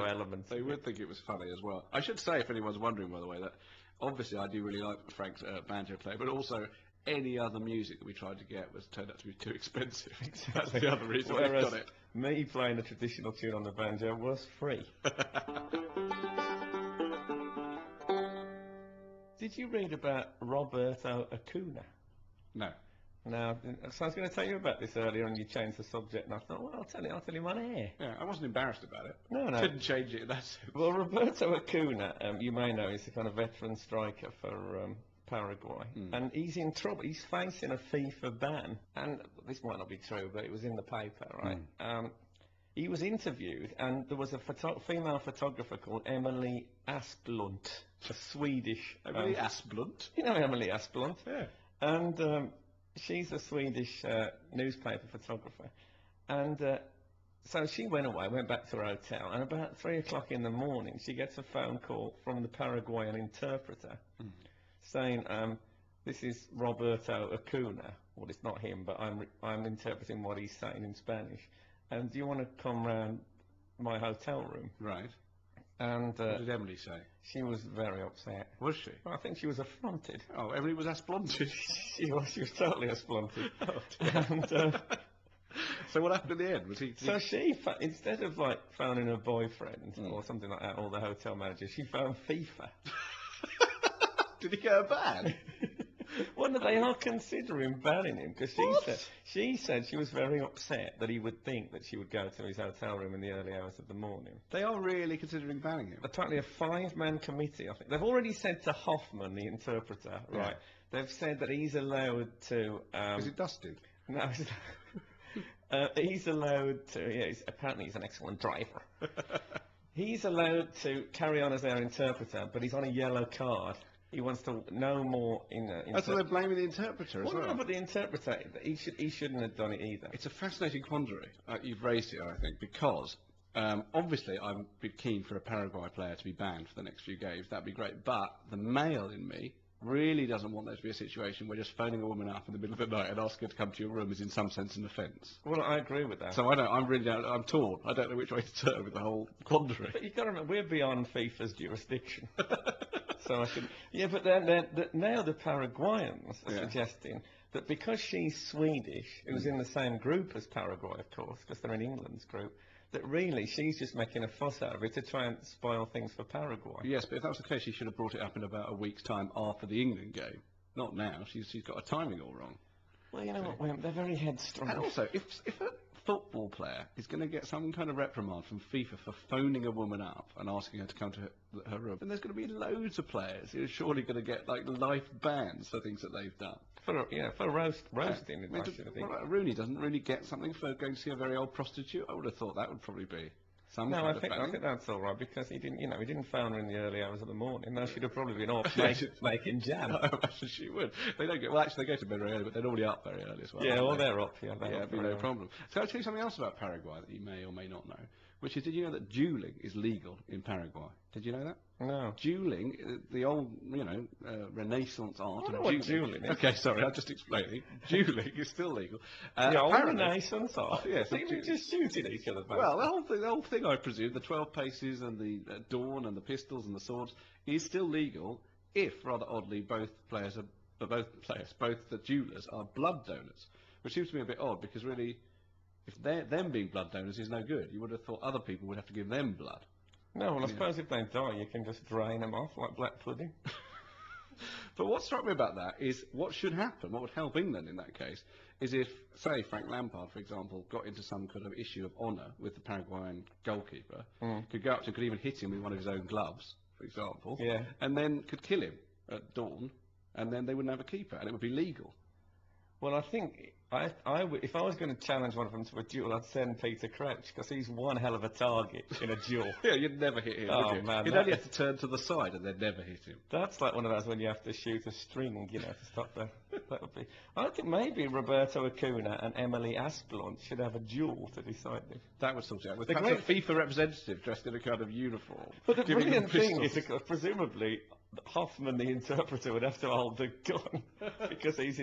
elements. They would think it was funny as well. I should say, if anyone's wondering, by the way, that obviously I do really like Frank's banjo play, but also any other music that we tried to get turned out to be too expensive. Exactly. That's the other reason we got it. Me playing a traditional tune on the banjo was free. Did you read about Roberto Acuna? No. Now, so I was going to tell you about this earlier, and you changed the subject, and I thought, well, I'll tell him on air. Yeah, I wasn't embarrassed about it. No. Couldn't change it in that sense. Well, Roberto Acuna, you may know, he's a kind of veteran striker for Paraguay, and he's in trouble. He's facing a FIFA ban, and this might not be true, but it was in the paper, right? He was interviewed, and there was a female photographer called Emily Asplund, a Swedish... Emily Asplund? You know Emily Asplund? Yeah. And she's a Swedish newspaper photographer. And so she went back to her hotel, and about 3 o'clock in the morning, she gets a phone call from the Paraguayan interpreter saying, this is Roberto Acuna. Well, it's not him, but I'm interpreting what he's saying in Spanish. And do you want to come round my hotel room? Right. And what did Emily say? She was very upset. Was she? Well, I think she was affronted. Oh, Emily was asplunted. She was totally asplunted. And so what happened in the end? Was he? So she, instead of like phoning her boyfriend or something like that, or the hotel manager, she phoned FIFA. Did he get her ban? Well, no, they are considering banning him because she said she was very upset that he would think that she would go to his hotel room in the early hours of the morning. They are really considering banning him. Apparently, a 5-man committee. I think they've already said to Hoffman, the interpreter, right? They've said that he's allowed to. Is it dusted? No. He's allowed to. Yeah, apparently he's an excellent driver. He's allowed to carry on as their interpreter, but he's on a yellow card. He wants to know more in. So they're blaming the interpreter as well. No, but the interpreter, he shouldn't have done it either. It's a fascinating quandary you've raised here, I think, because obviously I'd be keen for a Paraguay player to be banned for the next few games. That'd be great. But the male in me really doesn't want there to be a situation where just phoning a woman up in the middle of the night and asking her to come to your room is in some sense an offence. Well, I agree with that. So I'm torn. I don't know which way to turn with the whole quandary. But you've got to remember, we're beyond FIFA's jurisdiction. So I should, yeah, but now the Paraguayans are suggesting that because she's Swedish, it was in the same group as Paraguay, of course, because they're in England's group, that really she's just making a fuss out of it to try and spoil things for Paraguay. Yes, but if that was the case, she should have brought it up in about a week's time after the England game. Not now. She's got her timing all wrong. Well, you know what, William, they're very headstrong. And also, if a football player is going to get some kind of reprimand from FIFA for phoning a woman up and asking her to come to her room, then there's going to be loads of players who are surely going to get like life bans for things that they've done. For roasting. I think. Rooney doesn't really get something for going to see a very old prostitute. I would have thought that would probably be some kind of banning. I think that's all right because he didn't phone her in the early hours of the morning. Now she'd have probably been off making jam. I imagine she would. They don't actually they go to bed very early, but they're normally up very early as well. Yeah, well they're up. Yeah, it'd be no problem. So I'll tell you something else about Paraguay that you may or may not know, which is, did you know that dueling is legal in Paraguay? Did you know that? No. Dueling, the old, Renaissance art of dueling. Dueling is. Okay, sorry, I'm just explaining. Dueling is still legal. The old Renaissance art? Yes. They were just shooting each other back. Well, the whole thing, I presume, the 12 paces and the dawn and the pistols and the swords, is still legal if, rather oddly, both the duellers are blood donors, which seems to me a bit odd because really, if them being blood donors is no good, you would have thought other people would have to give them blood. No, well, I suppose if they die, you can just drain them off like black pudding. But what struck me about that is what should happen, what would help England in that case, is if, say, Frank Lampard, for example, got into some kind of issue of honour with the Paraguayan goalkeeper, could go up to him, could even hit him with one of his own gloves, for example, and then could kill him at dawn, and then they wouldn't have a keeper, and it would be legal. Well, I think if I was going to challenge one of them to a duel, I'd send Peter Crouch because he's one hell of a target in a duel. Yeah, you'd never hit him. Oh would you? man, you'd only have to turn to the side and then never hit him. That's like one of those when you have to shoot a string, to stop there. That would be. I think maybe Roberto Acuna and Emily Asplund should have a duel to decide this. That would sort it out. With perhaps a FIFA representative dressed in a kind of uniform. But the brilliant thing is, presumably, Hoffman, the interpreter, would have to hold the gun because he'd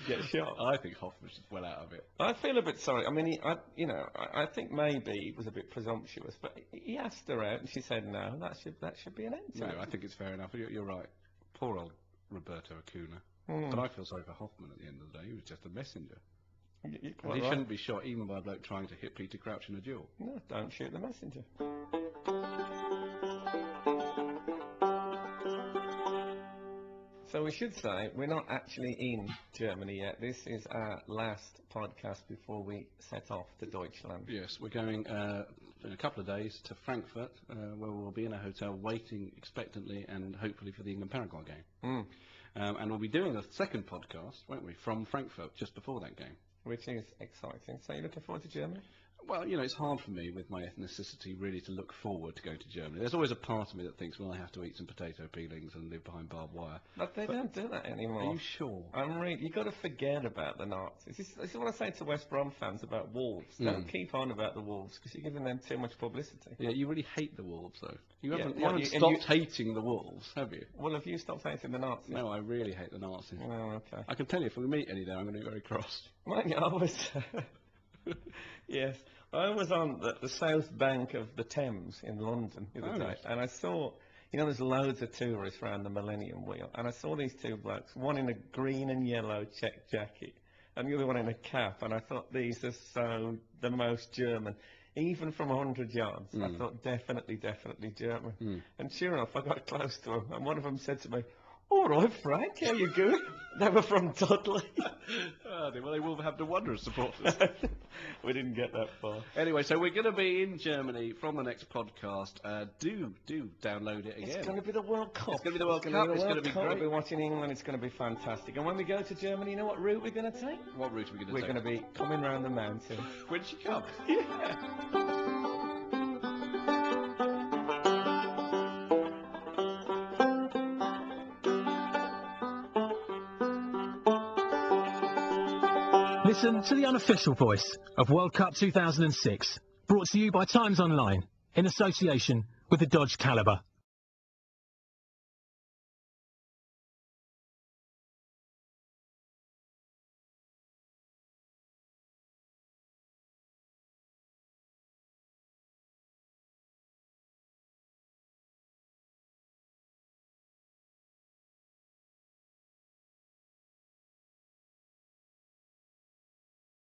get shot. I think Hoffman's just well out of it. I feel a bit sorry. I mean, I think maybe he was a bit presumptuous, but he asked her out and she said no. That should be an end to No, it. I think it's fair enough. You're right. Poor old Roberto Acuna. But I feel sorry for Hoffman at the end of the day. He was just a messenger. You're And quite he right. shouldn't be shot even by a bloke trying to hit Peter Crouch in a duel. No, don't shoot the messenger. So we should say we're not actually in Germany yet. This is our last podcast before we set off to Deutschland. Yes, we're going in a couple of days to Frankfurt, where we'll be in a hotel waiting expectantly and hopefully for the England-Paraguay game. And we'll be doing a second podcast, won't we, from Frankfurt just before that game. Which is exciting. So you're looking forward to Germany? Well, it's hard for me with my ethnicity really to look forward to going to Germany. There's always a part of me that thinks, well, I have to eat some potato peelings and live behind barbed wire. But they don't do that anymore. Are you sure? You've got to forget about the Nazis. This is what I say to West Brom fans about Wolves. Don't keep on about the Wolves because you're giving them too much publicity. Yeah, you really hate the Wolves, though. You Yeah, haven't, well, you haven't you- stopped hating the Wolves, have you? Well, have you stopped hating the Nazis? No, I really hate the Nazis. Oh, okay. I can tell you, if we meet any day, I'm going to be very cross. Mind you, I was... yes. I was on the south bank of the Thames in London the other day, nice. and I saw, there's loads of tourists around the Millennium Wheel, and I saw these two blokes, one in a green and yellow check jacket, and the other one in a cap, and I thought these are so the most German. Even from 100 yards, I thought definitely German. And sure enough, I got close to them, and one of them said to me, "All right, Frank, how you going?" They were from Dudley. Well, they will have the wonder of supporters. We didn't get that far. Anyway, so we're going to be in Germany from the next podcast. Do download it again. It's going to be the World Cup. It's going to be the World Cup. It's going to be great. We'll be watching England. It's going to be fantastic. And when we go to Germany, you know what route we're going to take? What route are we going to We're take? going to be coming round the mountain. When she comes. Yeah. Listen to the unofficial voice of World Cup 2006, brought to you by Times Online, in association with the Dodge Calibre.